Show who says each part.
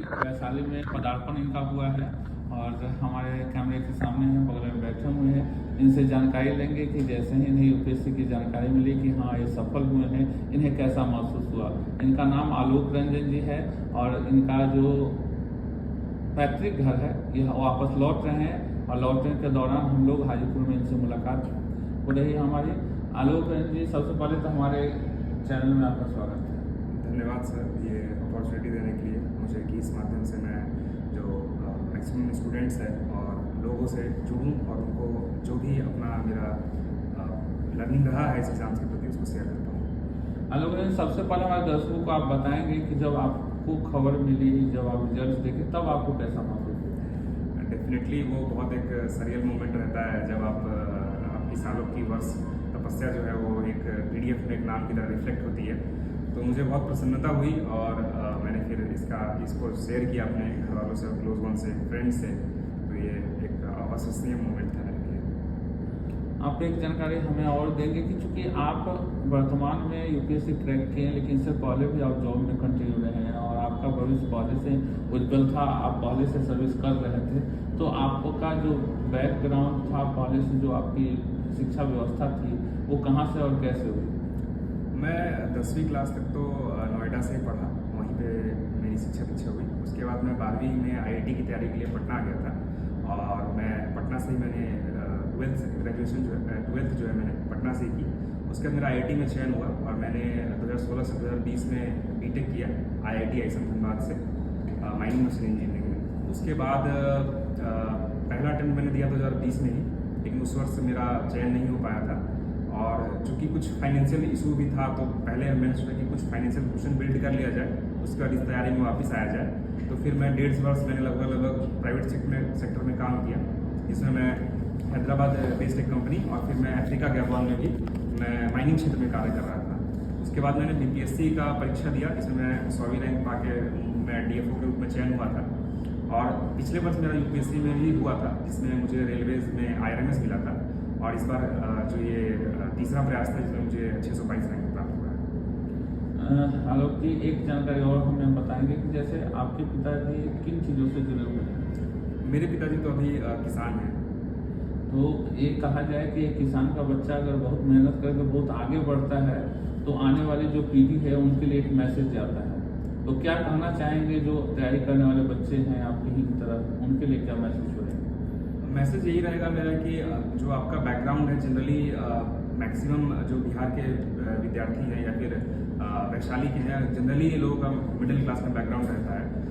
Speaker 1: वैशाली में पदार्पण इनका हुआ है और हमारे कैमरे के सामने हैं, बगल में बैठे हुए हैं। इनसे जानकारी लेंगे कि जैसे ही इन्हें यूपीएससी की जानकारी मिली कि हाँ ये सफल हुए हैं, इन्हें कैसा महसूस हुआ। इनका नाम आलोक रंजन जी है और इनका जो पैतृक घर है यह वापस लौट रहे हैं और लौटने के दौरान हम लोग हाजीपुर में इनसे मुलाकात हो रही है हमारी। आलोक रंजन जी, सबसे पहले तो हमारे चैनल में आपका स्वागत है।
Speaker 2: धन्यवाद सर, ये अपॉर्चुनिटी देने के लिए मुझे कि इस माध्यम से मैं जो मैक्सिमम स्टूडेंट्स हैं और लोगों से जुड़ूं और उनको जो भी अपना मेरा लर्निंग रहा है इस एग्ज़ाम्स के प्रति उसको शेयर करता हूँ।
Speaker 1: आलोक रंजन, सबसे पहले हमारे दर्शकों को आप बताएंगे कि जब आपको खबर मिली, जब आप रिजल्ट देखे, तब आपको कैसा महसूस हुआ?
Speaker 2: डेफिनेटली वो बहुत एक सरियल मोमेंट रहता है जब आप आपकी सालों की वर्ष तपस्या जो है वो एक PDF में एक नाम की तरह रिफ्लेक्ट होती है। तो मुझे बहुत प्रसन्नता हुई और मैंने फिर इसको शेयर किया अपने घर वालों से, क्लोज वन से, फ्रेंड्स से। तो ये एक अविश्वसनीय मोमेंट था मेरे लिए।
Speaker 1: आप एक जानकारी हमें और देंगे कि चूंकि आप वर्तमान में यूपीएससी क्रैक किए हैं, लेकिन इससे पहले भी आप जॉब में कंटिन्यू रहे हैं और आपका भविष्य पहले से उज्जवल था, आप पहले से सर्विस कर रहे थे। तो आपका जो बैकग्राउंड था पहले से, जो आपकी शिक्षा व्यवस्था थी, वो कहाँ से और कैसे हुई?
Speaker 2: मैं 10वीं क्लास तक तो नोएडा से ही पढ़ा, वहीं पे मेरी शिक्षा दीक्षा हुई। उसके बाद मैं 12वीं में IIT की तैयारी के लिए पटना आ गया था और मैं पटना से ही मैंने ट्वेल्थ जो है मैंने पटना से ही की। उसके बाद मेरा IIT में चयन हुआ और मैंने 2016 से 2020 में BTech किया IIT आइसन धनबाद से माइनिंग मशीन इंजीनियरिंग में। उसके बाद पहला अटेम्प्ट मैंने दिया 2020 में ही, लेकिन उस वर्ष मेरा चयन नहीं हो पाया था और चूँकि कुछ फाइनेंशियल इशू भी था तो पहले मैंने सोचा कि कुछ फाइनेंशियल क्वेश्चन बिल्ड कर लिया जाए, उसके बाद इस तैयारी में वापस आया जाए। तो फिर मैं 1.5 वर्ष मैंने लगभग प्राइवेट सेक्टर में काम किया, जिसमें मैं हैदराबाद बेस्ड एक कंपनी और फिर मैं अफ्रीका गैबॉन में भी मैं माइनिंग क्षेत्र में कार्य कर रहा था। उसके बाद मैंने BPSC का परीक्षा दिया, जिसमें मैं 100वीं रैंक पा के मैं DFO के रूप में चयन हुआ था। और पिछले वर्ष मेरा UPSC में भी हुआ था, जिसमें मुझे रेलवेज में IRMS मिला था और इस बार जो ये तीसरा प्रयास था जिसमें मुझे 622 रैंक प्राप्त हुआ है।
Speaker 1: आलोक जी, एक जानकारी और हमें बताएंगे कि जैसे आपके पिताजी किन चीज़ों से जुड़े हुए हैं?
Speaker 2: मेरे पिताजी तो अभी किसान हैं।
Speaker 1: तो ये कहा जाए कि एक किसान का बच्चा अगर बहुत मेहनत करके बहुत आगे बढ़ता है तो आने वाली जो पीढ़ी है उनके लिए एक मैसेज जाता है। तो क्या कहना चाहेंगे जो तैयारी करने वाले बच्चे हैं आपकी ही तरह, उनके लिए क्या मैसेज छोड़ेंगे?
Speaker 2: मैसेज यही रहेगा मेरा कि जो आपका बैकग्राउंड है, जनरली मैक्सिमम जो बिहार के विद्यार्थी हैं या फिर वैशाली के हैं, जनरली ये लोगों का मिडिल क्लास में बैकग्राउंड रहता है।